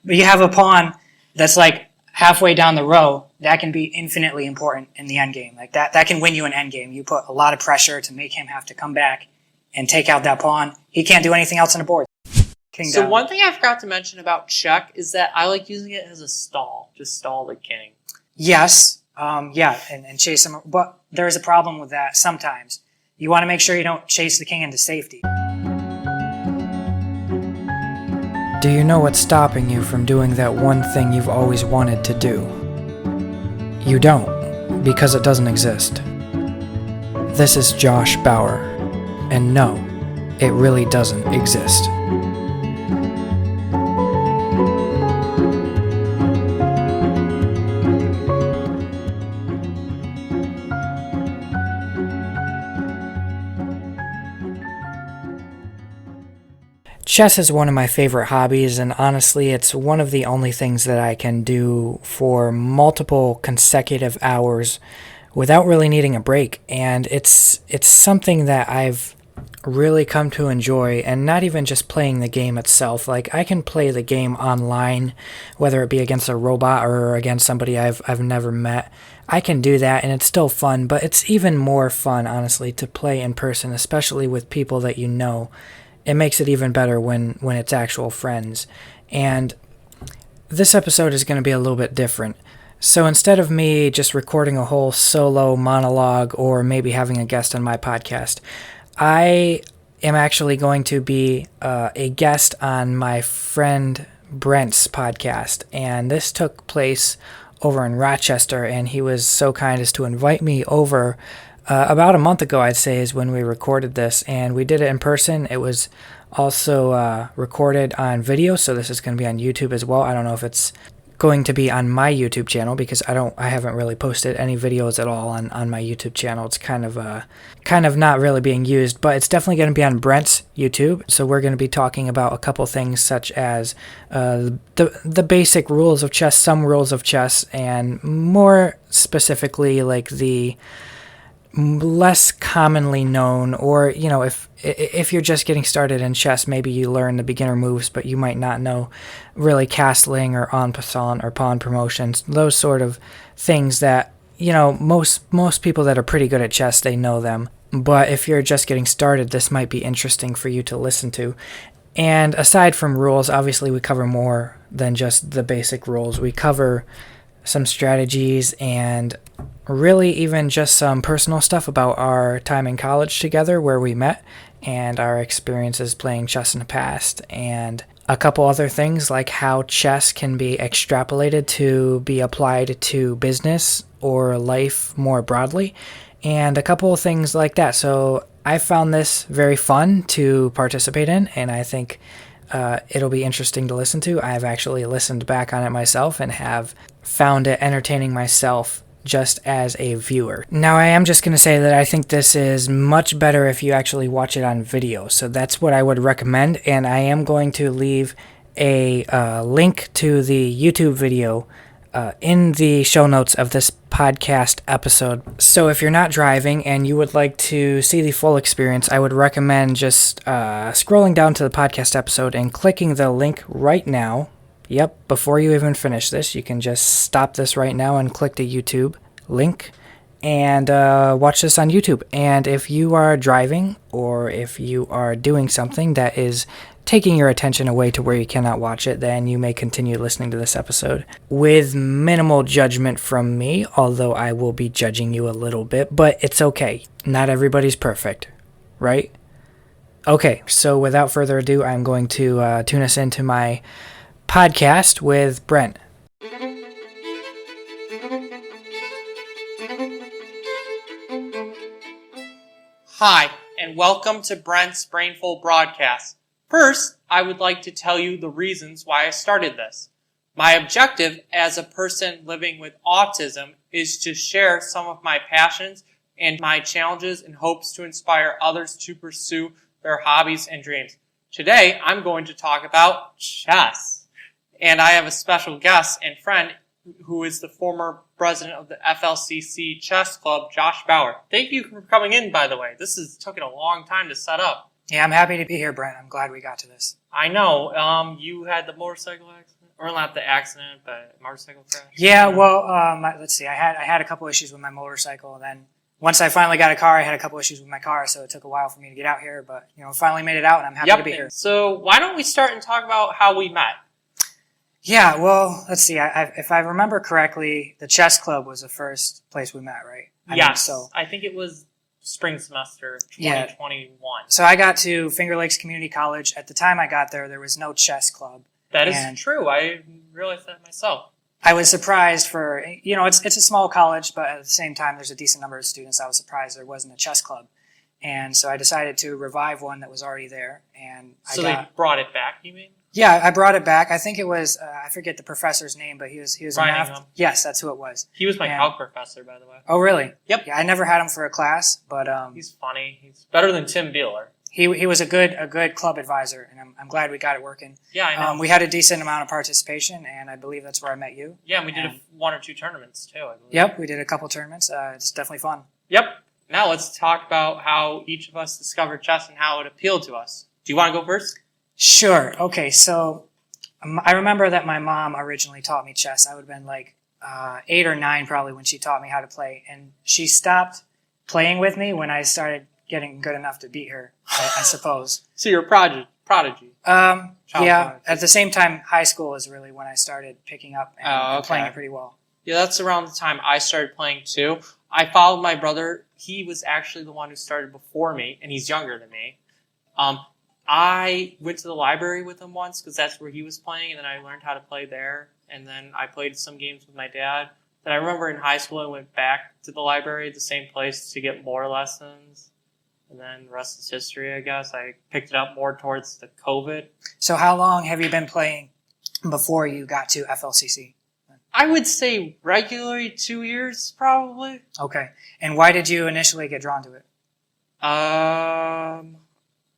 But you have a pawn that's like halfway down the row, that can be infinitely important in the end game. Like that can win you an end game. You put a lot of pressure to make him have to come back and take out that pawn. He can't do anything else on the board. King So down. one thing I forgot to mention about check is that I like using it as a stall. Just stall the king. Yes, and chase him. But there is a problem with that sometimes. You want to make sure you don't chase the king into safety. Do you know what's stopping you from doing that one thing you've always wanted to do? You don't, because it doesn't exist. This is Josh Bauer, and no, it really doesn't exist. Chess is one of my favorite hobbies, and honestly, it's one of the only things that I can do for multiple consecutive hours without really needing a break. And it's something that I've really come to enjoy, and not even just playing the game itself. Like, I can play the game online, whether it be against a robot or against somebody I've never met. I can do that, and it's still fun, but it's even more fun, honestly, to play in person, especially with people that you know. It makes it even better when it's actual friends. And this episode is going to be a little bit different. So instead of me just recording a whole solo monologue or maybe having a guest on my podcast, I am actually going to be a guest on my friend Brent's podcast. And this took place over in Rochester, and he was so kind as to invite me over about a month ago, I'd say, is when we recorded this, and we did it in person. It was also recorded on video, so this is going to be on YouTube as well. I don't know if it's going to be on my YouTube channel because I haven't really posted any videos at all on my YouTube channel. It's kind of not really being used, but it's definitely going to be on Brent's YouTube. So we're going to be talking about a couple things such as the basic rules of chess, some rules of chess, and more specifically like the less commonly known, or if you're just getting started in chess, maybe you learn the beginner moves, but you might not know really castling or en passant or pawn promotions, those sort of things that most people that are pretty good at chess, they know them. But if you're just getting started, this might be interesting for you to listen to. And aside from rules, obviously we cover more than just the basic rules. We cover some strategies and really even just some personal stuff about our time in college together, where we met, and our experiences playing chess in the past, and a couple other things like how chess can be extrapolated to be applied to business or life more broadly, and a couple of things like that. So I found this very fun to participate in, and I think it'll be interesting to listen to. I've actually listened back on it myself and have found it entertaining myself just as a viewer. Now, I am just going to say that I think this is much better if you actually watch it on video. So that's what I would recommend, and I am going to leave a link to the YouTube video in the show notes of this podcast episode. So if you're not driving and you would like to see the full experience, I would recommend just scrolling down to the podcast episode and clicking the link right now. Yep, before you even finish this, you can just stop this right now and click the YouTube link and watch this on YouTube. And if you are driving, or if you are doing something that is taking your attention away to where you cannot watch it, then you may continue listening to this episode with minimal judgment from me, although I will be judging you a little bit, but it's okay. Not everybody's perfect, right? Okay, so without further ado, I'm going to tune us into my podcast with Brent. Hi, and welcome to Brent's Brainful broadcast. First, I would like to tell you the reasons why I started this. My objective as a person living with autism is to share some of my passions and my challenges in hopes to inspire others to pursue their hobbies and dreams. Today, I'm going to talk about chess. And I have a special guest and friend who is the former president of the FLCC Chess Club, Josh Bauer. Thank you for coming in, by the way. This has taken a long time to set up. Yeah, I'm happy to be here, Brent. I'm glad we got to this. I know. You had the motorcycle accident? Or not the accident, but motorcycle crash? Yeah, well, let's see. I had a couple issues with my motorcycle, and then once I finally got a car, I had a couple issues with my car, so it took a while for me to get out here. But finally made it out, and I'm happy to be here. So why don't we start and talk about how we met? Yeah, well, let's see. If I remember correctly, the chess club was the first place we met, right? Yes. I think it was spring semester 2021. So I got to Finger Lakes Community College. At the time I got there was no chess club. That is true. I realized that myself. I was surprised for, it's a small college, but at the same time, there's a decent number of students. I was surprised there wasn't a chess club. And so I decided to revive one that was already there. And they brought it back, you mean? Yeah, I brought it back. I think it was, I forget the professor's name, but he was a math. Yes, that's who it was. He was my calc professor, by the way. Oh, really? Yep. Yeah, I never had him for a class, but he's funny. He's better than Tim Beeler. He was a good club advisor, and I'm glad we got it working. Yeah, I know. We had a decent amount of participation, and I believe that's where I met you. Yeah, and we did one or two tournaments too, I believe. Yep, we did a couple tournaments. It's definitely fun. Yep. Now let's talk about how each of us discovered chess and how it appealed to us. Do you want to go first? Sure. Okay, so I remember that my mom originally taught me chess. I would have been like 8 or 9 probably when she taught me how to play, and she stopped playing with me when I started getting good enough to beat her, I suppose. So you're a prodigy. Yeah. Prodigy. At the same time, high school is really when I started picking up and playing it pretty well. Yeah, that's around the time I started playing too. I followed my brother. He was actually the one who started before me, and he's younger than me. I went to the library with him once because that's where he was playing, and then I learned how to play there. And then I played some games with my dad. Then I remember in high school I went back to the library, the same place, to get more lessons. And then the rest is history, I guess. I picked it up more towards the COVID. So how long have you been playing before you got to FLCC? I would say regularly 2 years, probably. Okay. And why did you initially get drawn to it?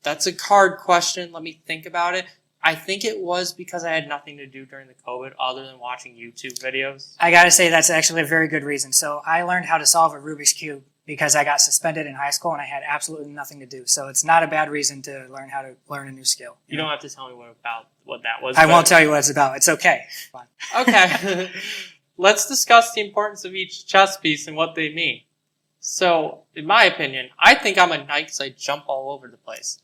That's a hard question. Let me think about it. I think it was because I had nothing to do during the COVID other than watching YouTube videos. I gotta say that's actually a very good reason. So I learned how to solve a Rubik's Cube because I got suspended in high school and I had absolutely nothing to do. So it's not a bad reason to learn how to learn a new skill. You don't have to tell me what that was. I won't tell you what it's about. It's okay. Fine. Okay. Let's discuss the importance of each chess piece and what they mean. So, in my opinion, I think I'm a knight because I jump all over the place.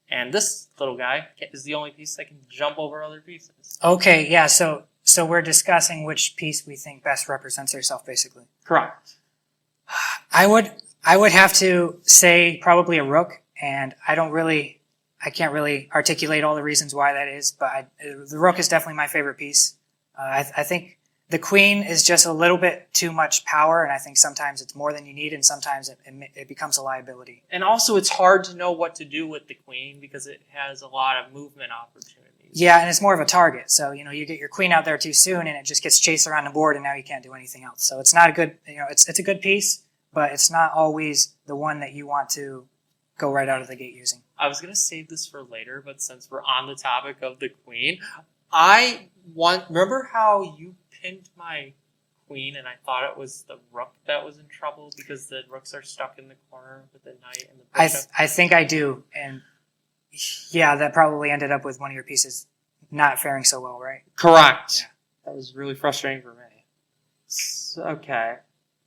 And this little guy is the only piece that can jump over other pieces. Okay, yeah, so we're discussing which piece we think best represents ourselves, basically. Correct. I would have to say probably a rook, and I can't really articulate all the reasons why that is, but the rook is definitely my favorite piece. I think the queen is just a little bit too much power, and I think sometimes it's more than you need, and sometimes it becomes a liability. And also it's hard to know what to do with the queen because it has a lot of movement opportunities. Yeah, and it's more of a target. So, you get your queen out there too soon, and it just gets chased around the board, and now you can't do anything else. So it's not a good, it's a good piece, but it's not always the one that you want to go right out of the gate using. I was going to save this for later, but since we're on the topic of the queen, remember how you pinned my queen and I thought it was the rook that was in trouble because the rooks are stuck in the corner with the knight and the bishop? I think I do, and yeah, that probably ended up with one of your pieces not faring so well, right? Correct. Yeah. That was really frustrating for me. Okay.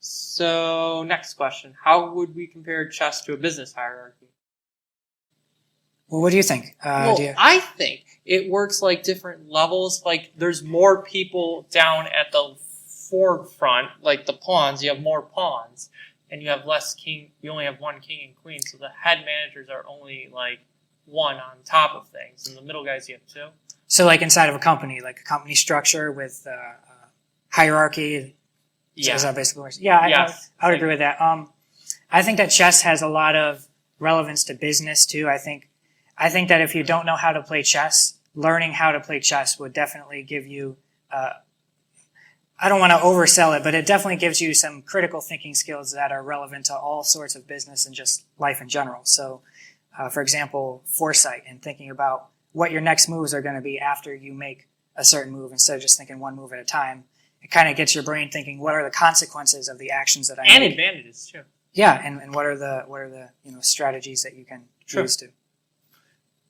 So, next question. How would we compare chess to a business hierarchy? Well, what do you think? I think it works like different levels. Like, there's more people down at the forefront, like the pawns. You have more pawns, and you have less king. You only have one king and queen, so the head managers are only like one on top of things, and the middle guys you have two. So, like inside of a company, like a company structure with hierarchy. Yeah. Is that basically what? Yeah, I would agree with that. I think that chess has a lot of relevance to business too. I think that if you don't know how to play chess, learning how to play chess would definitely give you. I don't want to oversell it, but it definitely gives you some critical thinking skills that are relevant to all sorts of business and just life in general. So, for example, foresight and thinking about what your next moves are going to be after you make a certain move instead of just thinking one move at a time. It kind of gets your brain thinking, what are the consequences of the actions that I make? And advantages too. Yeah, and what are the strategies that you can use to.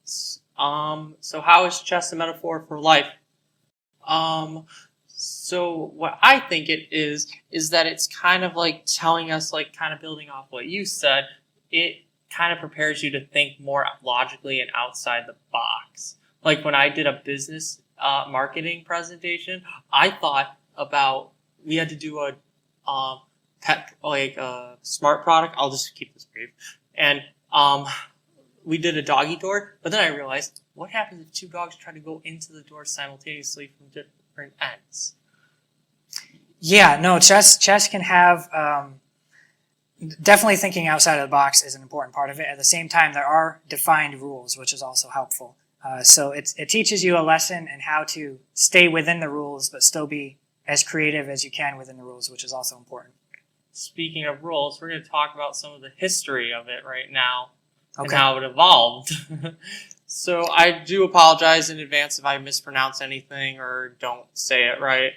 So how is chess a metaphor for life? So what I think it is that it's kind of like telling us, like kind of building off what you said, it kind of prepares you to think more logically and outside the box. Like when I did a business marketing presentation, I thought about, we had to do a smart product. I'll just keep this brief. And we did a doggy door, but then I realized, what happens if two dogs try to go into the door simultaneously from different ends? Yeah, no, chess can have, definitely thinking outside of the box is an important part of it. At the same time, there are defined rules, which is also helpful. So it teaches you a lesson in how to stay within the rules, but still be as creative as you can within the rules, which is also important. Speaking of rules, we're going to talk about some of the history of it right now and Okay. how it evolved. So I do apologize in advance if I mispronounce anything or don't say it right.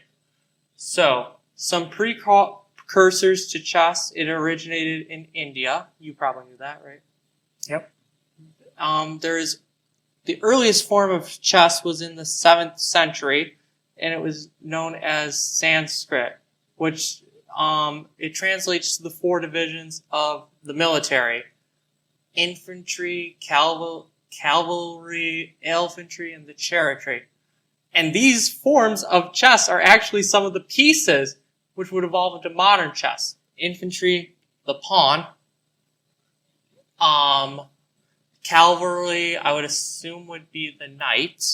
So, some precursors to chess, it originated in India. You probably knew that, right? Yep. The earliest form of chess was in the 7th century, and it was known as Sanskrit, which it translates to the 4 divisions of the military: infantry, cavalry, infantry, and the chariotry. And these forms of chess are actually some of the pieces which would evolve into modern chess. Infantry, the pawn. Cavalry, I would assume, would be the knight.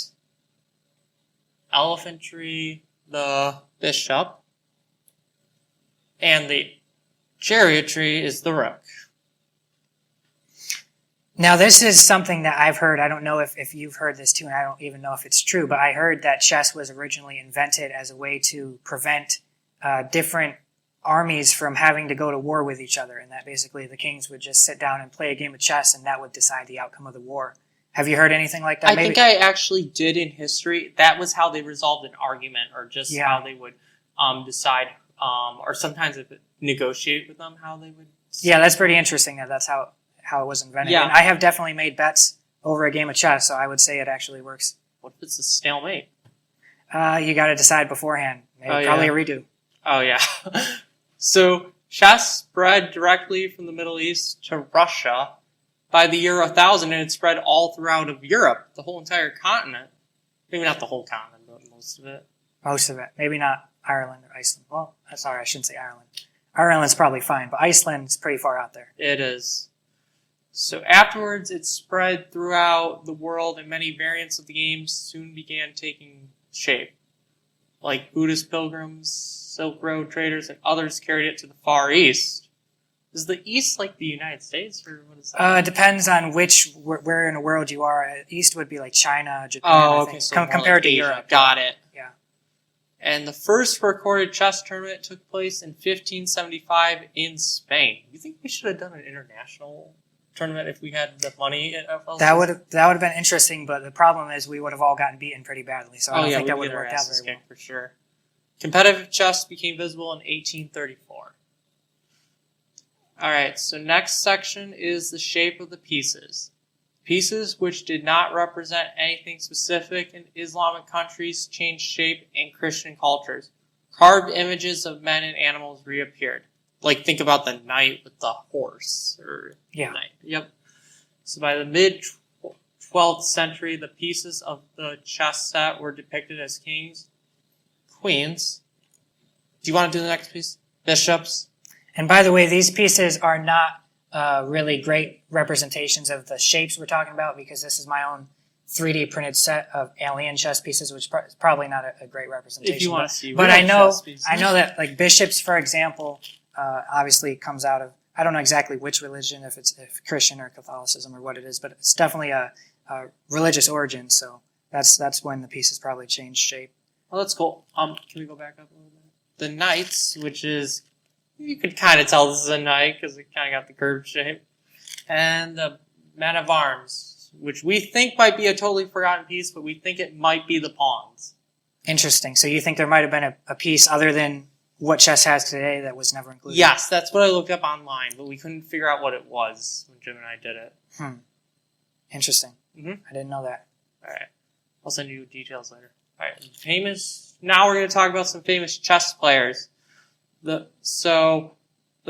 Elephantry, the bishop. And the chariotry is the rook. Now, this is something that I've heard. I don't know if you've heard this too, and I don't even know if it's true, but I heard that chess was originally invented as a way to prevent different armies from having to go to war with each other, and that basically the kings would just sit down and play a game of chess, and that would decide the outcome of the war. Have you heard anything like that? I think I actually did in history. That was how they resolved an argument, or just how they would decide, or sometimes if it negotiate with them, how they would. Yeah, that's pretty interesting that that's how it was invented. Yeah. And I have definitely made bets over a game of chess, so I would say it actually works. What if it's a stalemate? You got to decide beforehand. Maybe, probably a redo. Oh, yeah. So, chess spread directly from the Middle East to Russia by the year 1000, and it spread all throughout of Europe, the whole entire continent. Maybe not the whole continent, but most of it. Most of it. Maybe not Ireland or Iceland. Well, sorry, I shouldn't say Ireland. Ireland's probably fine, but Iceland's pretty far out there. It is. So afterwards, it spread throughout the world, and many variants of the game soon began taking shape. Like Buddhist pilgrims, Silk Road traders, and others carried it to the Far East. Is the East like the United States, or what is that? It depends on where in the world you are. East would be like China, Japan, Oh, I okay. think, So compared to Asia. Europe. Got it. Yeah. And the first recorded chess tournament took place in 1575 in Spain. You think we should have done an international tournament if we had the money at FLC? That would have been interesting, but the problem is we would have all gotten beaten pretty badly, so I don't think that would have worked out very well. For sure. Competitive chess became visible in 1834. Alright, so next section is the shape of the pieces. Pieces which did not represent anything specific in Islamic countries changed shape in Christian cultures. Carved images of men and animals reappeared. Like, think about the knight with the horse. Knight. Yep. So by the mid-12th century, the pieces of the chess set were depicted as kings, queens. Do you want to do the next piece? Bishops. And by the way, these pieces are not really great representations of the shapes we're talking about, because this is my own 3D printed set of alien chess pieces, which is probably not a great representation. If you want to see but real I know chess pieces. that like bishops, for example, obviously comes out of, I don't know exactly which religion, if Christian or Catholicism or what it is, but it's definitely a religious origin. So that's when the pieces probably changed shape. Oh, that's cool. Can we go back up a little bit? The knights, which is, you could kind of tell this is a knight because it kind of got the curved shape. And the men of arms, which we think might be a totally forgotten piece, but we think it might be the pawns. Interesting. So you think there might have been a piece other than what chess has today that was never included? Yes, that's what I looked up online, but we couldn't figure out what it was when Jim and I did it. Interesting. Mm-hmm. I didn't know that. All right. I'll send you details later. All right. Famous now we're going to talk about some famous chess players. The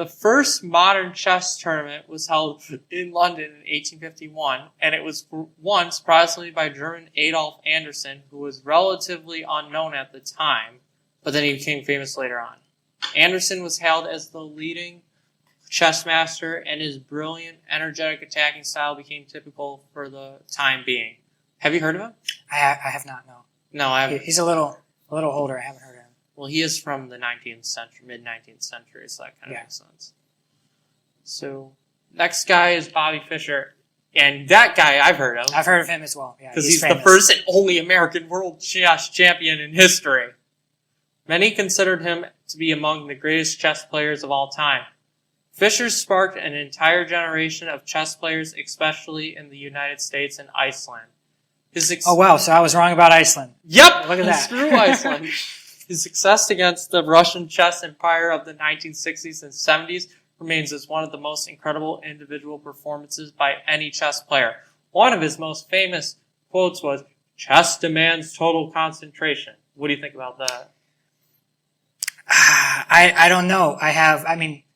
first modern chess tournament was held in London in 1851, and it was won, surprisingly, by German Adolf Anderssen, who was relatively unknown at the time, but then he became famous later on. Anderssen was hailed as the leading chess master, and his brilliant, energetic attacking style became typical for the time being. Have you heard of him? I have not, no. No, I haven't. He's a little older. I haven't heard of him. Well, he is from the 19th century, mid-19th century, so that kind of makes sense. So, next guy is Bobby Fischer. And that guy I've heard of. I've heard of him as well, yeah. Because he's famous. the first and only American world chess champion in history. Many considered him to be among the greatest chess players of all time. Fischer sparked an entire generation of chess players, especially in the United States and Iceland. Oh, wow, so I was wrong about Iceland. Yep! Look at that. Screw Iceland. His success against the Russian chess empire of the 1960s and 70s remains as one of the most incredible individual performances by any chess player. One of his most famous quotes was, "Chess demands total concentration." What do you think about that? I don't know.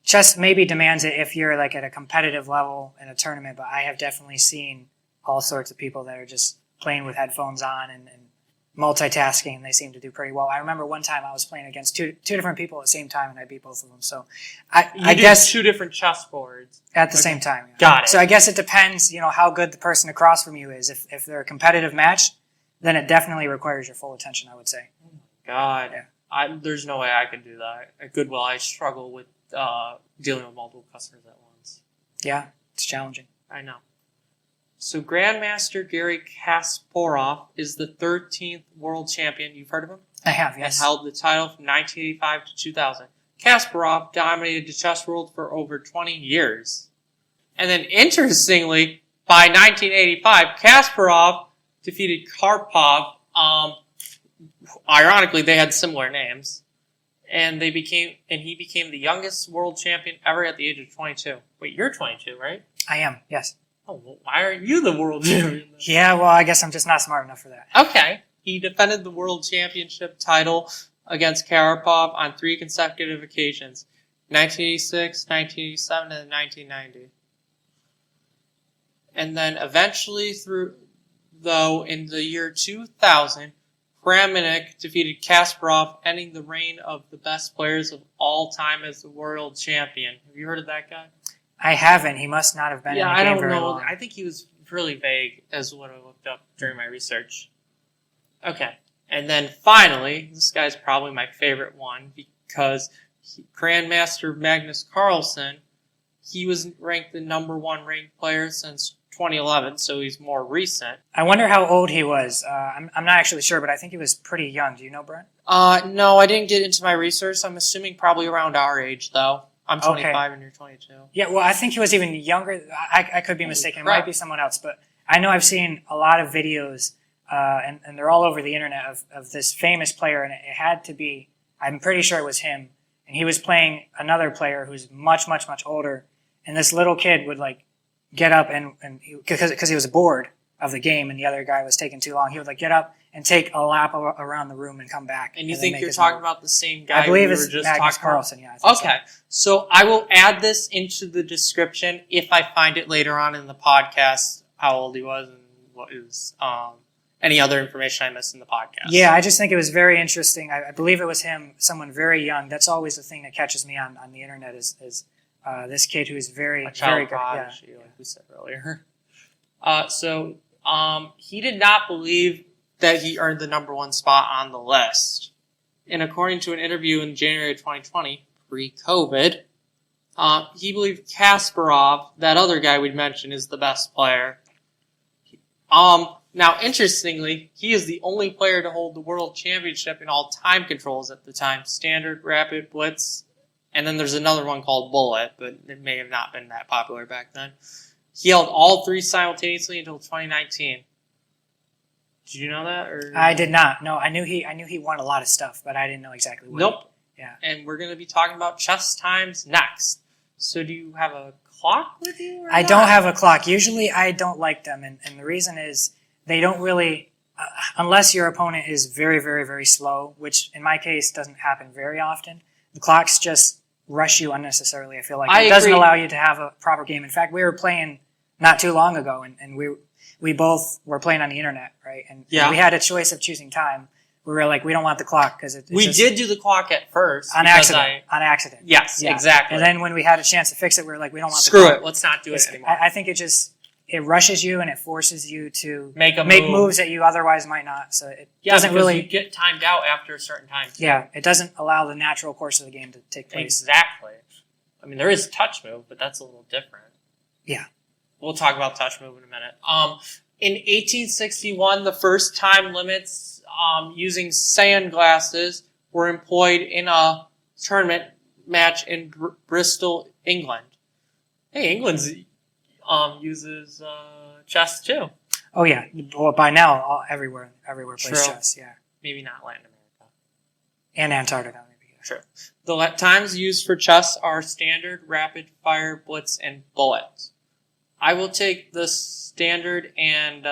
Chess maybe demands it if you're like at a competitive level in a tournament, but I have definitely seen all sorts of people that are just playing with headphones on and multitasking, and they seem to do pretty well. I remember one time I was playing against two different people at the same time, and I beat both of them. So I guess two different chess boards at the same time. Yeah. Got it. So I guess it depends, how good the person across from you is. If they're a competitive match, then it definitely requires your full attention, I would say. Oh my God. Yeah. There's no way I could do that. At Goodwill, I struggle with dealing with multiple customers at once. Yeah, it's challenging. I know. So Grandmaster Garry Kasparov is the 13th world champion. You've heard of him? I have, yes. And held the title from 1985 to 2000. Kasparov dominated the chess world for over 20 years. And then, interestingly, by 1985, Kasparov defeated Karpov. Ironically, they had similar names. And he became the youngest world champion ever at the age of 22. Wait, you're 22, right? I am, yes. Oh, well, why aren't you the world champion? Yeah, well, I guess I'm just not smart enough for that. Okay. He defended the world championship title against Karpov on 3 consecutive occasions. 1986, 1987, and 1990. And then eventually in the year 2000, Kramnik defeated Kasparov, ending the reign of the best players of all time as the world champion. Have you heard of that guy? I haven't. He must not have been in the game very long. I think he was really vague as what I looked up during my research. Okay. And then finally, this guy's probably my favorite one because Grandmaster Magnus Carlsen, he was ranked the number 1 ranked player since 2011, so he's more recent. I wonder how old he was. I'm not actually sure, but I think he was pretty young. Do you know, Brent? No, I didn't get into my research. I'm assuming probably around our age, though. I'm 25 and you're 22. Yeah, well, I think he was even younger. I could be mistaken. It might be someone else, but I know I've seen a lot of videos, and they're all over the internet, of this famous player, and it had to be, I'm pretty sure it was him, and he was playing another player who's much, much, much older, and this little kid would, get up, and because he was bored of the game and the other guy was taking too long, he would, get up and take a lap around the room and come back. And you think you're talking about the same guy? I believe it's Magnus Carlsen, yeah. Okay, so I will add this into the description if I find it later on in the podcast, how old he was and what is any other information I missed in the podcast. Yeah, I just think it was very interesting. I believe it was him, someone very young. That's always the thing that catches me on the internet is this kid who's very, very good. Prodigy, like we said earlier. He did not believe that he earned the number 1 spot on the list. And according to an interview in January of 2020, pre-COVID, he believed Kasparov, that other guy we'd mentioned, is the best player. Now, interestingly, he is the only player to hold the world championship in all time controls at the time. Standard, rapid, blitz, and then there's another one called bullet, but it may have not been that popular back then. He held all 3 simultaneously until 2019. Did you know that? Or I did not. No, I knew he won a lot of stuff, but I didn't know exactly what. Nope. Yeah. And we're going to be talking about chess times next. So do you have a clock with you? I don't have a clock. Usually I don't like them, and the reason is they don't really unless your opponent is very, very, very slow, which in my case doesn't happen very often. The clocks just rush you unnecessarily. I feel like it doesn't allow you to have a proper game. In fact, we were playing not too long ago, and we both were playing on the internet, right? And we had a choice of choosing time. We were like, we don't want the clock because we did do the clock at first on accident. On accident. Yes, exactly. And then when we had a chance to fix it, we were like, we don't want the clock. Screw it. Let's not do it anymore. I think it rushes you and it forces you to make moves that you otherwise might not. So it doesn't really you get timed out after a certain time. Yeah, it doesn't allow the natural course of the game to take place. Exactly. I mean, there is touch move, but that's a little different. Yeah. We'll talk about touch move in a minute. In 1861, the first time limits using sunglasses were employed in a tournament match in Bristol, England. Hey, England's uses chess too. Oh yeah, well by now everywhere plays chess. Yeah, maybe not Latin America and Antarctica. Maybe. Sure. The times used for chess are standard, rapid fire, blitz, and bullet. I will take the standard and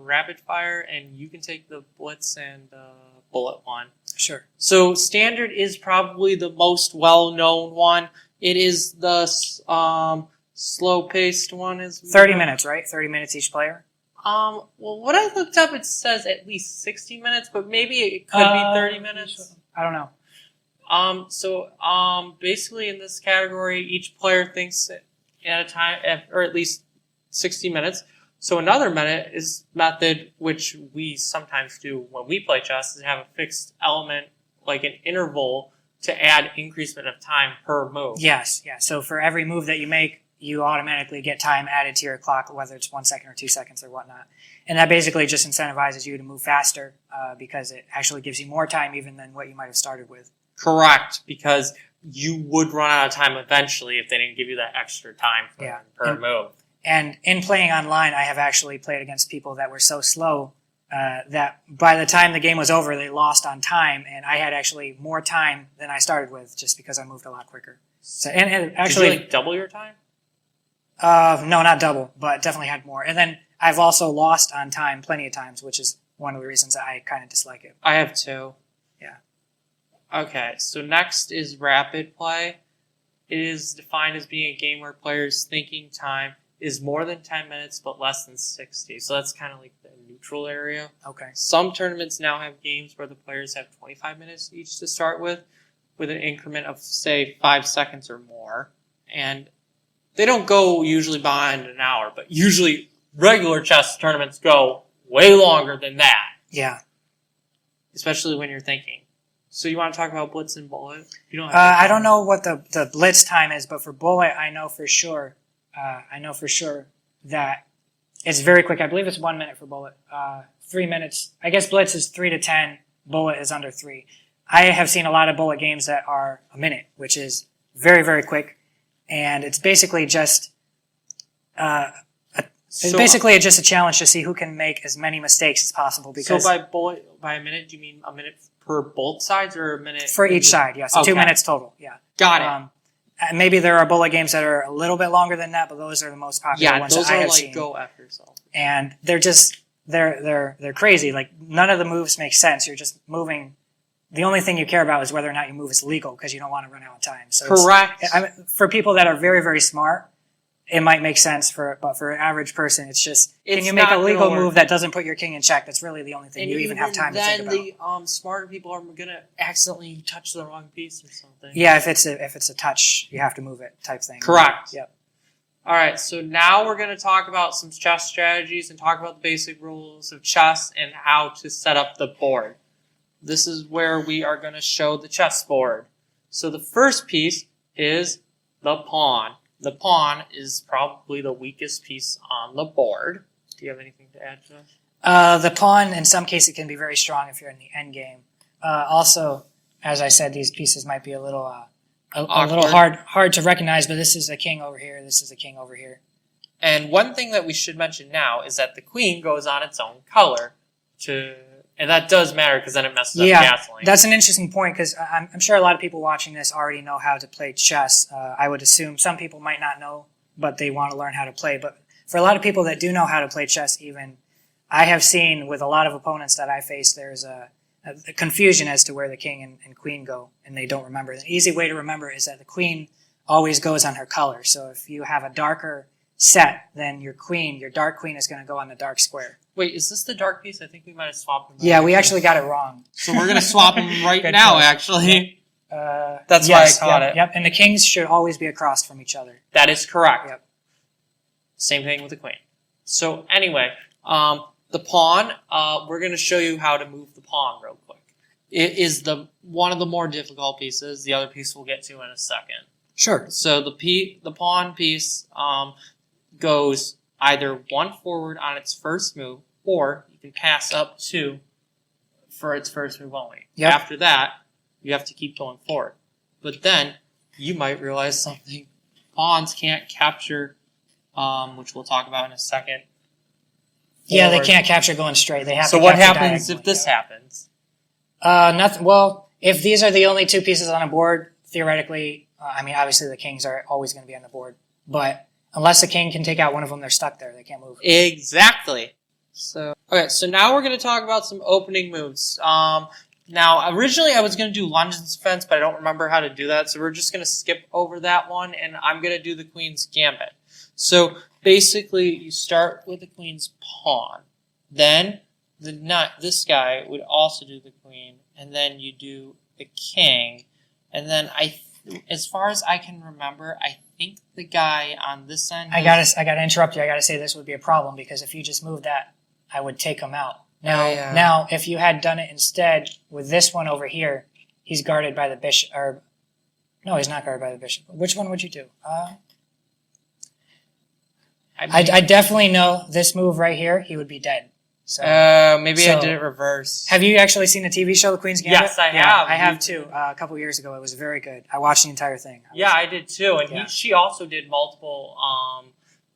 rapid fire, and you can take the blitz and bullet one. Sure. So standard is probably the most well-known one. It is the slow-paced one. Is 30 minutes, right? 30 minutes each player? Well, what I looked up, it says at least 60 minutes, but maybe it could be 30 minutes. I don't know. Basically in this category, each player thinks at a time, or at least 60 minutes. So another method, which we sometimes do when we play chess, is have a fixed element, like an interval, to add increasement of time per move. Yes, yeah. So for every move that you make, you automatically get time added to your clock, whether it's 1 second or 2 seconds or whatnot. And that basically just incentivizes you to move faster because it actually gives you more time even than what you might have started with. Correct, because you would run out of time eventually if they didn't give you that extra time per move. And in playing online, I have actually played against people that were so slow that by the time the game was over, they lost on time, and I had actually more time than I started with just because I moved a lot quicker. So, and actually, did you double your time? No, not double, but definitely had more. And then I've also lost on time plenty of times, which is one of the reasons that I kind of dislike it. I have too. Yeah. Okay, so next is rapid play. It is defined as being a game where players' thinking time is more than 10 minutes but less than 60. So that's kind of like the neutral area. Okay. Some tournaments now have games where the players have 25 minutes each to start with an increment of, say, 5 seconds or more. And they don't go usually behind an hour, but usually regular chess tournaments go way longer than that. Yeah. Especially when you're thinking. So you want to talk about blitz and bullet? You don't I don't know what the blitz time is, but for bullet, I know for sure that it's very quick. I believe it's 1 minute for bullet. 3 minutes. I guess blitz is 3 to 10. Bullet is under 3. I have seen a lot of bullet games that are a minute, which is very, very quick. And it's basically just just a challenge to see who can make as many mistakes as possible. Because so by a minute, do you mean a minute per both sides or a minute for each side? Yeah, so okay. 2 minutes total. Yeah, got it. Maybe there are bullet games that are a little bit longer than that, but those are the most popular ones that I have seen. Yeah, those are like go after yourself. And they're just they're crazy. Like none of the moves make sense. You're just moving. The only thing you care about is whether or not your move is legal because you don't want to run out of time. So correct. For people that are very, very smart, it might make sense but for an average person, it's just, can you make a legal move that doesn't put your king in check? That's really the only thing you even have time to think about. Then the smarter people are going to accidentally touch the wrong piece or something. Yeah, if it's a touch, you have to move it type thing. Correct. Yep. All right, so now we're going to talk about some chess strategies and talk about the basic rules of chess and how to set up the board. This is where we are going to show the chessboard. So the first piece is the pawn. The pawn is probably the weakest piece on the board. Do you have anything to add to that? The pawn, in some cases, can be very strong if you're in the end game. Also, as I said, these pieces might be a little hard to recognize, but this is a king over here, this is a king over here. And one thing that we should mention now is that the queen goes on its own color and that does matter because then it messes up castling. Yeah, that's an interesting point because I'm sure a lot of people watching this already know how to play chess. I would assume some people might not know, but they want to learn how to play. But for a lot of people that do know how to play chess even, I have seen with a lot of opponents that I face, there's a confusion as to where the king and queen go, and they don't remember. The easy way to remember is that the queen always goes on her color. So if you have a darker set, then your dark queen is going to go on the dark square. Wait, is this the dark piece? I think we might have swapped them. Yeah, we actually got it wrong. So we're going to swap them right Good now, point. actually. That's Yes, why I caught yep, it. Yep, and the kings should always be across from each other. That is correct. Yep. Same thing with the queen. So anyway, the pawn, we're going to show you how to move the pawn real quick. It is one of the more difficult pieces. The other piece we'll get to in a second. Sure. So the pawn piece goes either one forward on its first move, or you can pass up two for its first move only. Yep. After that, you have to keep going forward. But then you might realize something. Pawns can't capture, which we'll talk about in a second. Yeah, they forward. can't capture going straight. They have So to what capture happens diagonally. if this happens? Nothing. Well, if these are the only two pieces on a board, theoretically, obviously the kings are always going to be on the board. But unless the king can take out one of them, they're stuck there. They can't move. Exactly. So now we're going to talk about some opening moves. Now, originally I was going to do London's defense, but I don't remember how to do that, so we're just going to skip over that one, and I'm going to do the queen's gambit. So basically, you start with the queen's pawn, then this guy would also do the queen, and then you do the king, and then as far as I can remember, I think the guy on this end. I gotta interrupt you. I gotta say this would be a problem because if you just move that, I would take him out. Now, if you had done it instead with this one over here, he's guarded by the bishop. Or no, he's not guarded by the bishop. Which one would you do? I definitely know this move right here. He would be dead. So maybe I did it reverse. Have you actually seen the TV show The Queen's Gambit? Yes, I have. I have too. A couple years ago, it was very good. I watched the entire thing. I did too. And Yeah. she also did multiple.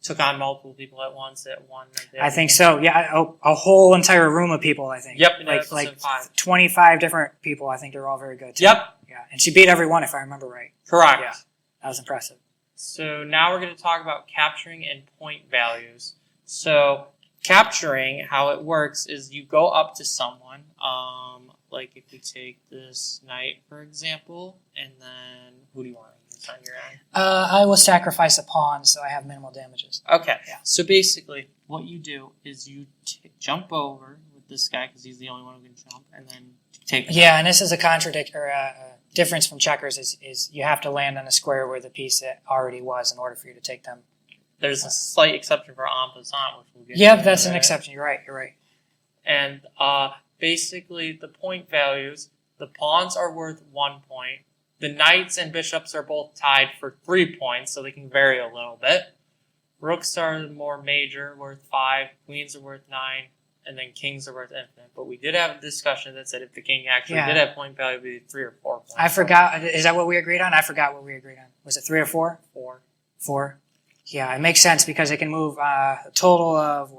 Took on multiple people at once at one. I think so. Yeah, a whole entire room of people. I think. Yep. Like 25 different people. I think they're all very good too. Yep. Yeah, and she beat every one if I remember right. Correct. Yeah, that was impressive. So now we're going to talk about capturing and point values. So capturing, how it works is you go up to someone. Like if we take this knight, for example, and then who do you want to use on your end? I will sacrifice a pawn, so I have minimal damages. Okay. Yeah. So basically, what you do is you jump over with this guy because he's the only one who can jump, and then take. Yeah, and this is a difference from checkers is you have to land on a square where the piece already was in order for you to take them. There's a slight exception for en passant, which we'll get. Yep, that's an exception. You're right. And basically, the point values: the pawns are worth 1 point. The knights and bishops are both tied for 3 points, so they can vary a little bit. Rooks are more major, worth 5. Queens are worth 9. And then kings are worth infinite. But we did have a discussion that said if the king actually did have point value, it would be 3 or 4 points. I forgot. Is that what we agreed on? I forgot what we agreed on. Was it 3 or 4? 4. 4. Yeah, it makes sense because it can move a total of,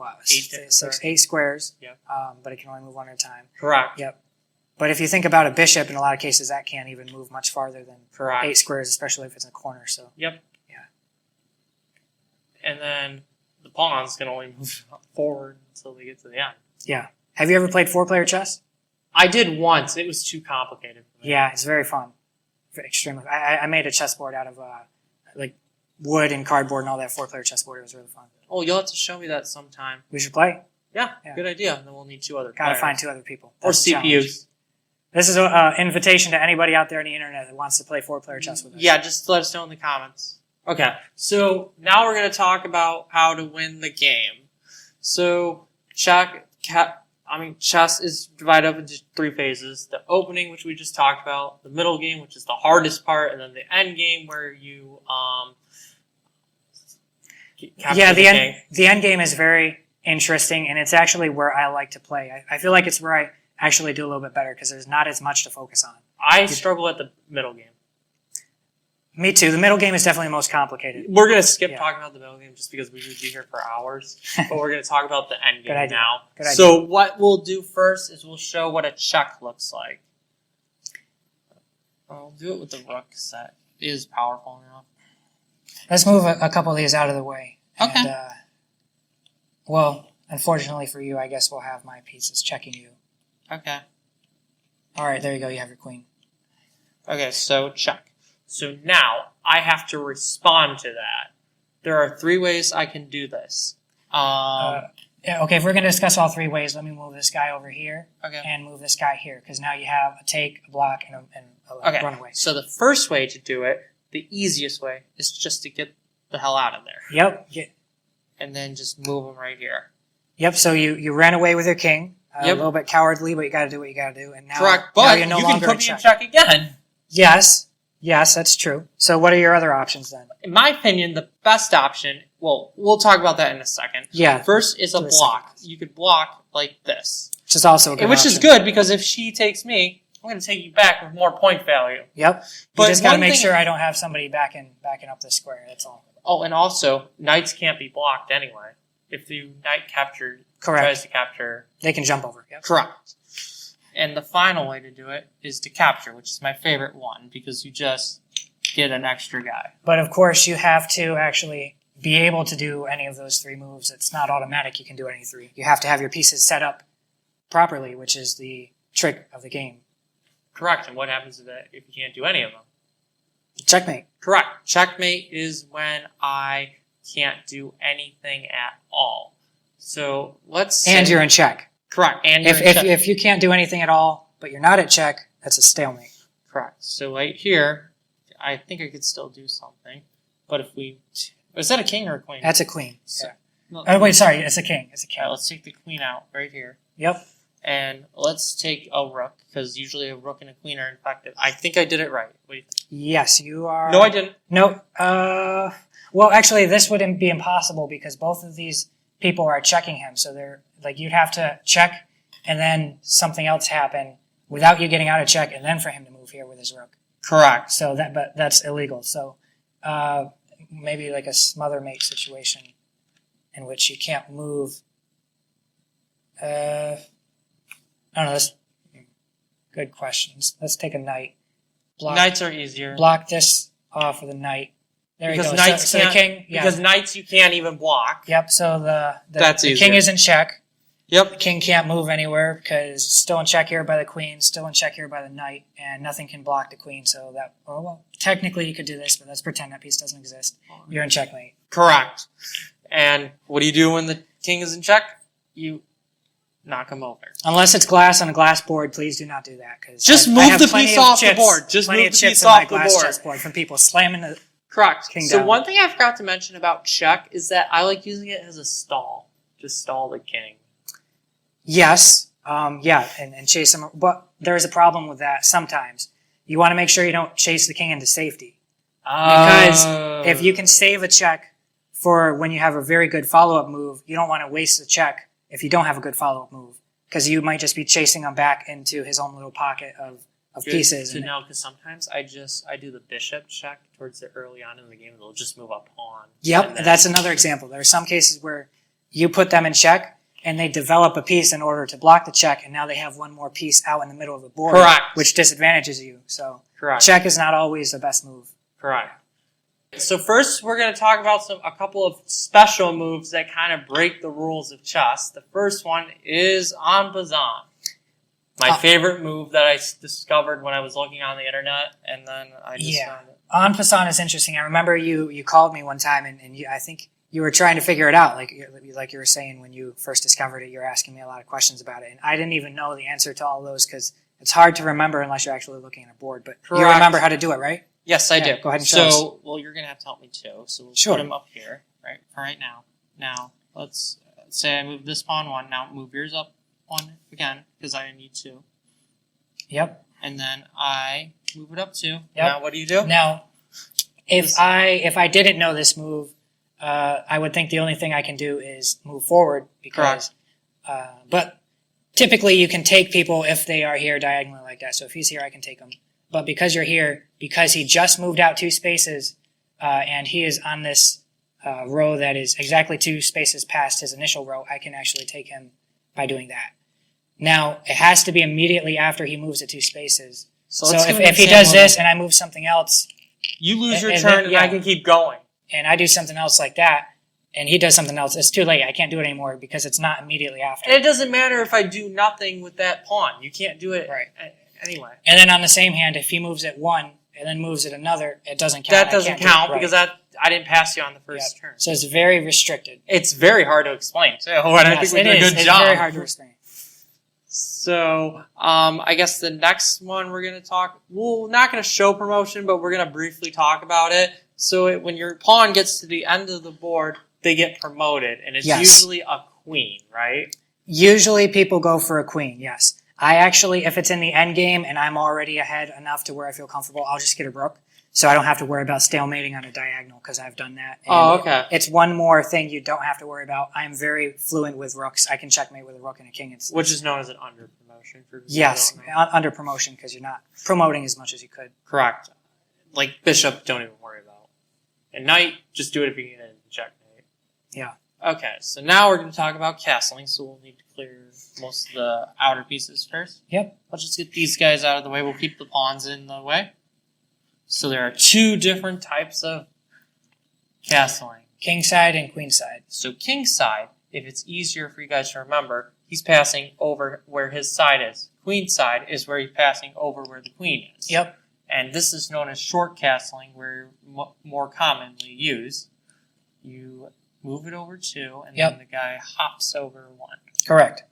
8 squares. Yep. But it can only move one at a time. Correct. Yep. But if you think about a bishop, in a lot of cases, that can't even move much farther than Correct. 8 squares, especially if it's in a corner. So. Yep. Yeah. And then the pawns can only move forward until they get to the end. Yeah. Have you ever played 4-player chess? I did once. It was too complicated for me. Yeah, it's very fun. Extremely. I made a chessboard out of wood and cardboard and all that 4-player chessboard. It was really fun. Oh, you'll have to show me that sometime. We should play. Yeah, Yeah. good idea. And then we'll need 2 other Gotta players. find 2 other people. Or That's the challenge. CPUs. This is an invitation to anybody out there on the internet that wants to play 4-player chess with us. Yeah, just let us know in the comments. Okay, so now we're going to talk about how to win the game. So, chess is divided up into 3 phases. The opening, which we just talked about, the middle game, which is the hardest part, and then the end game where you capture Yeah, the king. the end game is very interesting, and it's actually where I like to play. I feel like it's where I actually do a little bit better because there's not as much to focus on. I struggle at the middle game. Me too. The middle game is definitely the most complicated. We're going to skip Yeah. talking about the middle game just because we would be here for hours. But we're going to talk about the end game idea. now. Good idea. So what we'll do first is we'll show what a check looks like. I'll do it with the rook because that is powerful enough. Let's move a couple of these out of the way. Okay. And, Unfortunately for you, I guess we'll have my pieces checking you. Okay. All right, there you go. You have your queen. Okay, so check. So now I have to respond to that. There are 3 ways I can do this. Yeah, okay, if we're going to discuss all 3 ways, let me move this guy over here Okay. and move this guy here, because now you have a take, a block, and a Okay. runaway. So the first way to do it, the easiest way, is just to get the hell out of there. Yep. And then just move them right here. Yep, so you ran away with your king. Yep. A little bit cowardly, but you got to do what you got to do. And now, Correct, now but you're no you can longer put in me in check. check again. Yes, that's true. So what are your other options then? In my opinion, the best option, well, we'll talk about that in a second. Yeah. First is a Do the block. second. You could block like this. Which is also a good Which is option. good because if she takes me, I'm going to take you back with more point value. Yep. But You just got to one make thing- sure I don't have somebody backing up the square. That's all. Oh, and also, knights can't be blocked anyway. If the knight tries to capture... They can jump over. Yep. Correct. And the final way to do it is to capture, which is my favorite one, because you just get an extra guy. But of course, you have to actually be able to do any of those 3 moves. It's not automatic. You can do any 3. You have to have your pieces set up properly, which is the trick of the game. Correct. And what happens if you can't do any of them? Checkmate. Correct. Checkmate is when I can't do anything at all. So let's say... And you're in check. Correct. And you're in check. If you can't do anything at all, but you're not at check, that's a stalemate. Correct. So right here, I think I could still do something. But if we... Is that a king or a queen? That's a queen. So- Yeah. No, Oh, wait, sorry. It's a king. It's a king. Alright, let's take the queen out right here. Yep. And let's take a rook, because usually a rook and a queen are infected. I think I did it right. What do you think? Yes, you are. No, I didn't. No. Well, actually, this wouldn't be impossible because both of these people are checking him. So they're like, you'd have to check and then something else happen without you getting out of check and then for him to move here with his rook. Correct. So but that's illegal. So, maybe like a smother mate situation in which you can't move. I don't know. That's good questions. Let's take a knight. Knights are easier. Block this off with a knight. There Because you go. knights So the can't- king. Yeah. Because knights you can't even block. Yep. So That's the easier. king is in check. The Yep. king can't move anywhere because it's still in check here by the queen, still in check here by the knight, and nothing can block the queen. So that, oh well, technically you could do this, but let's pretend that piece doesn't exist. You're in checkmate. Correct. And what do you do when the king is in check? You knock him over. Unless it's glass on a glass board, please do not do that. Because Just I move have the plenty piece of off the chips- board. Just plenty move of the chips piece in my off the glass board. chessboard from people slamming the. Correct. King So down. one thing I forgot to mention about check is that I like using it as a stall. Just stall the king. Yes, and chase him. But there's a problem with that sometimes. You want to make sure you don't chase the king into safety. Because if you can save a check for when you have a very good follow-up move, you don't want to waste the check if you don't have a good follow-up move. Because you might just be chasing him back into his own little pocket of Good pieces. to And know, because sometimes I do the bishop check towards the early on in the game. They'll just move a pawn. Yep, And then- that's another example. There are some cases where you put them in check and they develop a piece in order to block the check, and now they have one more piece out in the middle of the board, Correct. which disadvantages you. So Correct. check is not always the best move. Correct. So first, we're going to talk about a couple of special moves that kind of break the rules of chess. The first one is en passant. My favorite move that I discovered when I was looking on the internet, and then I just found it. En passant is interesting. I remember you called me one time, and I think you were trying to figure it out, like you were saying when you first discovered it. You were asking me a lot of questions about it, and I didn't even know the answer to all those because it's hard to remember unless you're actually looking at a board. But you Correct. remember how to do it, right? Yes, I Yeah, do. go ahead and show us. So, well, you're going to have to help me too. So we'll Sure. put him up here, right? For right now. Now, let's say I move this pawn one. Now move yours up one again because I need two. Yep. And then I move it up two. Yep. Now what do you do? Now, if I didn't know this move, I would think the only thing I can do is move forward because, but typically you can take people if they are here diagonally like that. So if he's here, I can take him. But because you're here, because he just moved out 2 spaces, and he is on this row that is exactly 2 spaces past his initial row, I can actually take him by doing that. Now, it has to be immediately after he moves it 2 spaces. So let's do an if he example does this then. and I move something else, You lose your and turn then- and yeah. I can keep going. and I do something else like that, and he does something else, it's too late. I can't do it anymore because it's not immediately after. And it doesn't matter if I do nothing with that pawn. You can't do it anyway. And then on the same hand, if he moves it one and then moves it another, it doesn't count. That doesn't count because I didn't pass you on the first turn. So it's very restricted. It's very hard to explain too. And I think we did a good job. It's very hard to explain. So, I guess the next one we're going to talk, we're not going to show promotion, but we're going to briefly talk about it. So when your pawn gets to the end of the board, they get promoted, and it's usually a queen, right? Usually people go for a queen, yes. I actually, if it's in the end game and I'm already ahead enough to where I feel comfortable, I'll just get a rook. So I don't have to worry about stalemating on a diagonal because I've done that. And okay. It's one more thing you don't have to worry about. I'm very fluent with rooks. I can checkmate with a rook and a king. Which is known as an under promotion. Yes, under promotion because you're not promoting as much as you could. Correct. Like bishop, don't even worry about. And knight, just do it if you get in checkmate. Yeah. Okay, so now we're going to talk about castling, so we'll need to clear most of the outer pieces first. Yep. Let's just get these guys out of the way. We'll keep the pawns in the way. So there are two different types of castling. King side and queen side. So king side, if it's easier for you guys to remember, he's passing over where his side is. Queen side is where he's passing over where the queen is. Yep. And this is known as short castling, where more commonly used. You move it over 2, and then the guy hops over 1. Correct.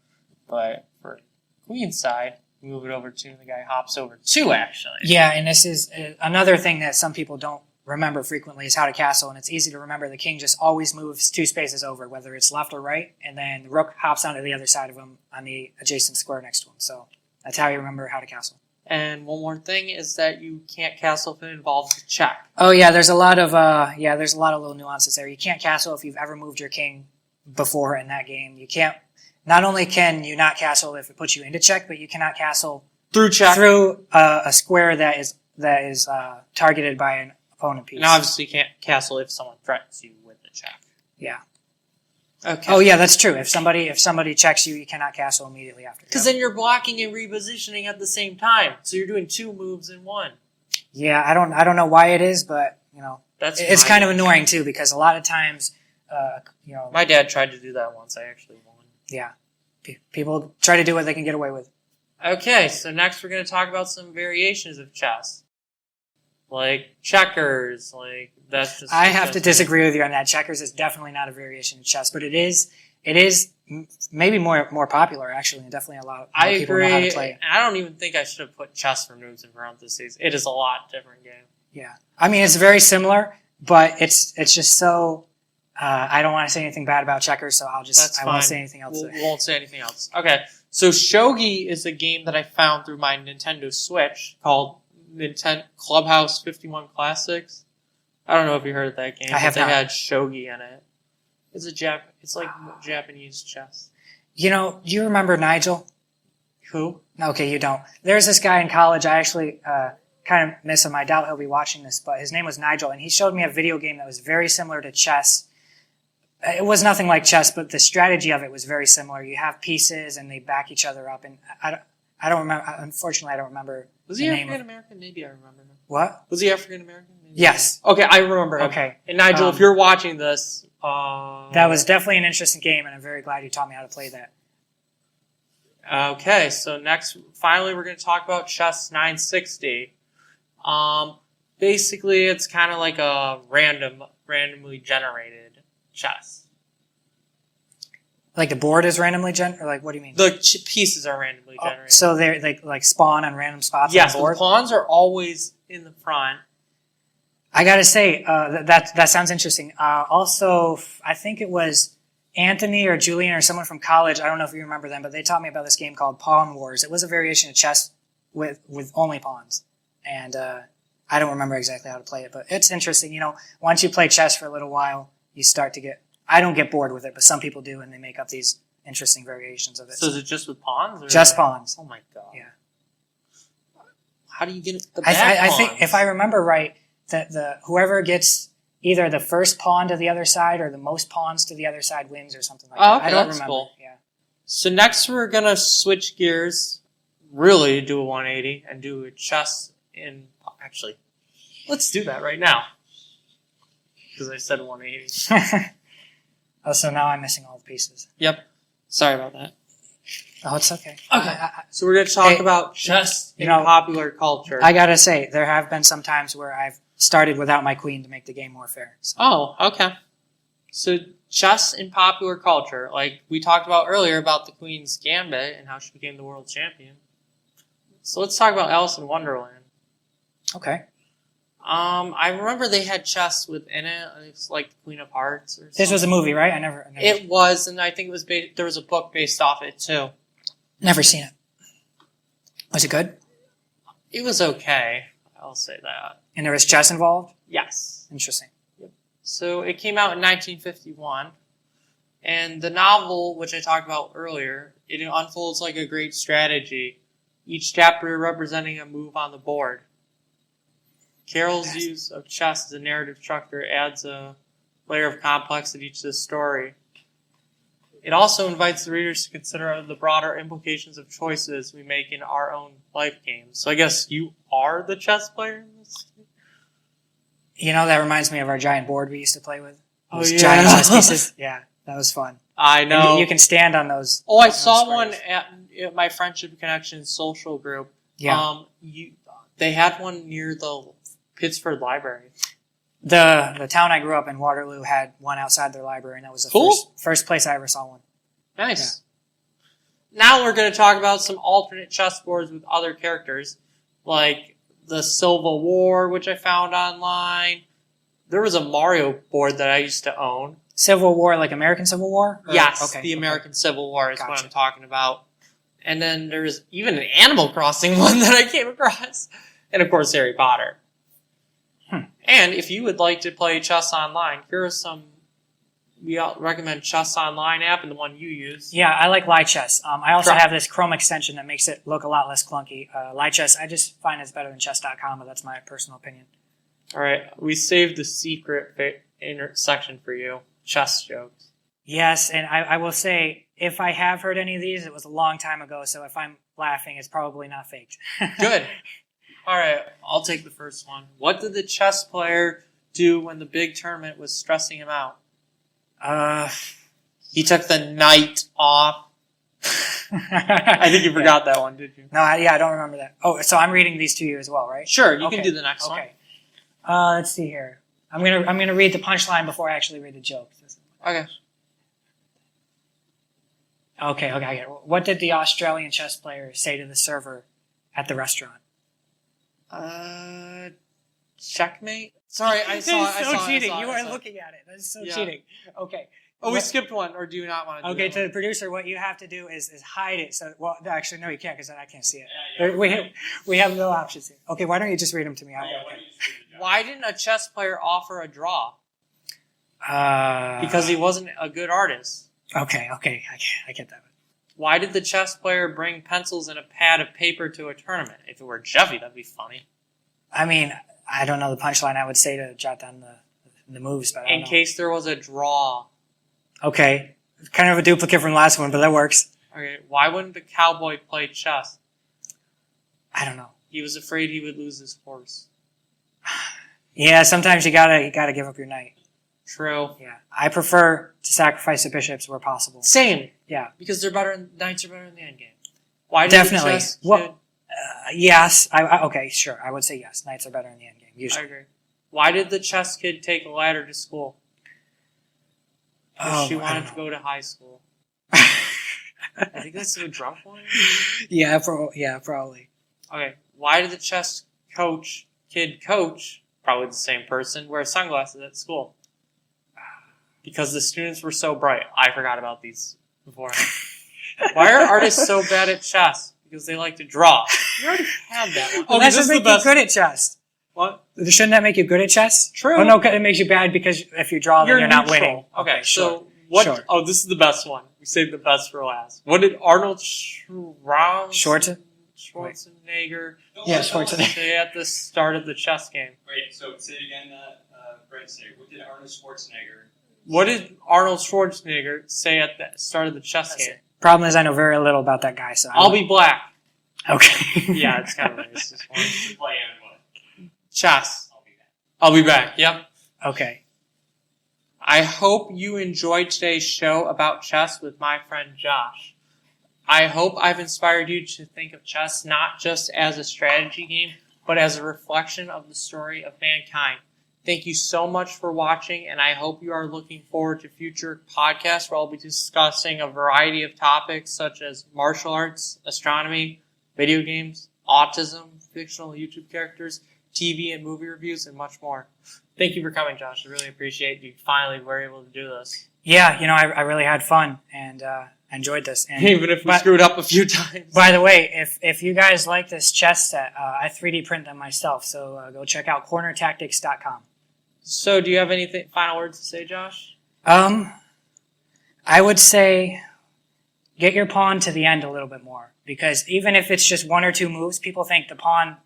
But for queen side, move it over 2, and the guy hops over 2, actually. Yeah, and this is another thing that some people don't remember frequently is how to castle, and it's easy to remember. The king just always moves 2 spaces over, whether it's left or right, and then the rook hops onto the other side of him on the adjacent square next to him. So that's how you remember how to castle. And one more thing is that you can't castle if it involves a check. Oh yeah, there's a lot of little nuances there. You can't castle if you've ever moved your king before in that game. You can't. Not only can you not castle if it puts you into check, but you cannot castle through check through a square that is targeted by an opponent piece. And obviously you can't castle if someone threatens you with a check. Yeah. Okay. Oh yeah, that's true. If somebody checks you, you cannot castle immediately after. Because then you're blocking and repositioning at the same time, so you're doing 2 moves in 1. Yeah, I don't know why it is, but it's kind of annoying too because a lot of times, my dad tried to do that once. I actually won. Yeah, people try to do what they can get away with. Okay, so next we're going to talk about some variations of chess, like checkers. Like that's just. I have to disagree with you on that. Checkers is definitely not a variation of chess, but it is maybe more popular actually, and definitely a lot more people know how to play it. I don't even think I should have put chess for noobs in parentheses. It is a lot different game. Yeah, I mean it's very similar, but it's just so. I don't want to say anything bad about checkers, so I won't say anything else. We won't say anything else. Okay, so shogi is a game that I found through my Nintendo Switch called Nintendo Clubhouse 51 Classics. I don't know if you heard of that game. I have not. They had shogi in it. It's like Japanese chess. Do you remember Nigel? Who? Okay, you don't. There's this guy in college. I actually kind of miss him. I doubt he'll be watching this, but his name was Nigel, and he showed me a video game that was very similar to chess. It was nothing like chess, but the strategy of it was very similar. You have pieces, and they back each other up. And I don't remember. Unfortunately, I don't remember. Was he African American? Maybe I remember him. What? Was he African American? Yes. Okay, I remember him. Okay. And Nigel, if you're watching this, that was definitely an interesting game, and I'm very glad you taught me how to play that. Okay, so finally, we're going to talk about Chess 960. Basically, it's kind of like a randomly generated chess. Like the board is randomly or like what do you mean? The pieces are randomly generated. So they like spawn on random spots yes, on the board? Yes, the pawns are always in the front. I gotta say, that sounds interesting. Also, I think it was Anthony or Julian or someone from college, I don't know if you remember them, but they taught me about this game called Pawn Wars. It was a variation of chess with only pawns. And I don't remember exactly how to play it, but it's interesting. Once you play chess for a little while, you start to I don't get bored with it, but some people do, and they make up these interesting variations of it. So is it just with pawns? Or just pawns. Oh my god. Yeah. How do you get the back pawns? I think, if I remember right, that whoever gets either the first pawn to the other side or the most pawns to the other side wins or something like that. Okay, I don't that's remember. Cool. Yeah. So next we're going to switch gears, really do a 180, and do a chess in... Actually, let's do that right now. Because I said 180. Oh, so now I'm missing all the pieces. Yep. Sorry about that. Oh, it's okay. Okay. So we're going to talk Hey, about chess in you know, popular culture. I gotta say, there have been some times where I've started without my queen to make the game more fair. So. Oh, okay. So chess in popular culture, like we talked about earlier about the Queen's Gambit and how she became the world champion. So let's talk about Alice in Wonderland. Okay. I remember they had chess within it. It was like the Queen of Hearts or something. This was a movie, right? I never It was, and I think it was there was a book based off it too. never seen it. Was it good? It was okay. I'll say that. And there was chess involved? Yes. Interesting. So it came out in 1951, and the novel, which I talked about earlier, it unfolds like a great strategy, each chapter representing a move on the board. Carroll's use of chess as a narrative structure adds a layer of complexity to the story. It also invites the readers to consider the broader implications of choices we make in our own life games. So I guess you are the chess player in this? You know, that reminds me of our giant board we used to play with. Oh, Those yeah. giant chess pieces. Yeah, that was fun. I And know. you can stand on those. Oh, I on those saw one squares. at my Friendship Connection social group. Yeah. They had one near the Pittsford Library. The town I grew up in, Waterloo, had one outside their library, and that was the Cool. first place I ever saw one. Nice. Now we're going to talk about some alternate chessboards with other characters, like the Civil War, which I found online. There was a Mario board that I used to own. Civil War, like American Civil War? Or- Yes, okay, the American Civil War is what Gotcha. I'm talking about. And then there's even an Animal Crossing one that I came across. And of course, Harry Potter. And if you would like to play chess online, here are some. We recommend Chess Online app and the one you use. Yeah, I like Lichess. I also Correct. have this Chrome extension that makes it look a lot less clunky. Lichess, I just find it's better than chess.com, but that's my personal opinion. All right, we saved the secret section for you. Chess jokes. Yes, and I will say, if I have heard any of these, it was a long time ago, so if I'm laughing, it's probably not faked. Good. All right, I'll take the first one. What did the chess player do when the big tournament was stressing him out? He took the night off. I think you forgot that one, did you? No, I don't remember that. Oh, so I'm reading these to you as well, right? Sure, you Okay. can do the next one. Okay. Let's see here. I'm gonna read the punchline before I actually read the joke. Okay. Okay, I get it. What did the Australian chess player say to the server at the restaurant? Checkmate? Sorry, I saw it. so cheating. I You saw weren't it. looking at it. That's so Yeah. cheating. Okay. Oh, we What- skipped one, or do you not want to do Okay, that to one? the producer, what you have to do is hide it. So, well, no, actually, no, you can't because then I can't see it. Yeah, We have no options here. Okay, why don't you just read them to me? Why didn't a chess player offer a draw? Because Because he wasn't a good artist. Okay, I get that. Why did the chess player bring pencils and a pad of paper to a tournament? If it were Jeffy, that'd be funny. I mean, I don't know the punchline. I would say to jot down the moves, but I don't In know. case there was a draw. Okay, kind of a duplicate from the last one, but that works. Okay, why wouldn't the cowboy play chess? I don't know. He was afraid he would lose his horse. Yeah, sometimes you gotta give up your knight. True. Yeah, I prefer to sacrifice the bishops where possible. Same. Yeah, Because they're better. Knights are better in the end game. Why did Definitely. the chess kid? Well, yes. Okay, sure. I would say yes. Knights are better in the end game I usually. agree. Why did the chess kid take a ladder to school? Because she I wanted don't to go to high school. know. I think that's a drunk one. yeah, probably. Okay. Why did the chess kid coach, probably the same person, wear sunglasses at school? Because the students were so bright. I forgot about these before. Why are artists so bad at chess? Because they like to draw. You already had that one. Well, that should make you good at chess. What? Shouldn't that make you good at chess? True. Oh no, it makes you bad because if you draw, then you're not neutral. winning. Okay, sure. so what? Sure. Oh, this is the best one. We saved the best for last. What did Arnold Schwarzenegger Yeah, Schwarzenegger. say at the start of the chess game? Wait, so say it again, Brent, say, what did Arnold Schwarzenegger... What did Arnold Schwarzenegger say at the start of the chess game? Problem is, I know very little about that guy, so I'll be black. okay. Yeah, it's kind of racist. one. Play and what? Chess. I'll be back. I'll be back. Yep. Okay. I hope you enjoyed today's show about chess with my friend Josh. I hope I've inspired you to think of chess not just as a strategy game, but as a reflection of the story of mankind. Thank you so much for watching, and I hope you are looking forward to future podcasts where I'll be discussing a variety of topics such as martial arts, astronomy, video games, autism, fictional YouTube characters, TV and movie reviews, and much more. Thank you for coming, Josh. I really appreciate you finally were able to do this. Yeah, I really had fun and enjoyed this. And, Even if we screwed up a few times. by the way, if you guys like this chess set, I 3D print them myself, so go check out cornertactics.com. So, do you have any final words to say, Josh? I would say get your pawn to the end a little bit more, because even if it's just one or two moves, people think the pawn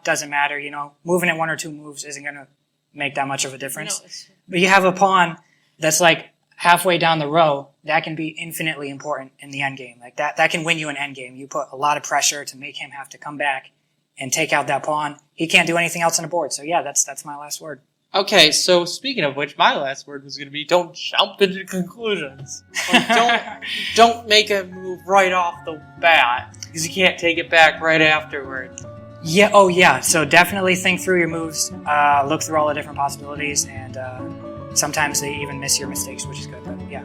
doesn't matter. Moving it one or two moves isn't going to make that much of a difference. But you have a pawn that's like halfway down the row, that can be infinitely important in the end game. Like that can win you an end game. You put a lot of pressure to make him have to come back and take out that pawn. He can't do anything else on the board. So yeah, that's my last word. Okay, so speaking of which, my last word was going to be don't jump into conclusions. Like, don't make a move right off the bat, because you can't take it back right afterward. Yeah. Oh yeah. So definitely think through your moves, look through all the different possibilities, and sometimes they even miss your mistakes, which is good. But yeah.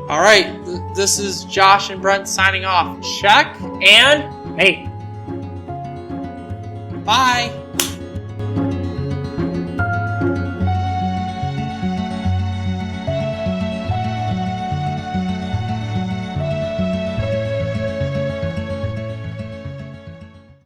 All right, this is Josh and Brent signing off. Check and mate. bye.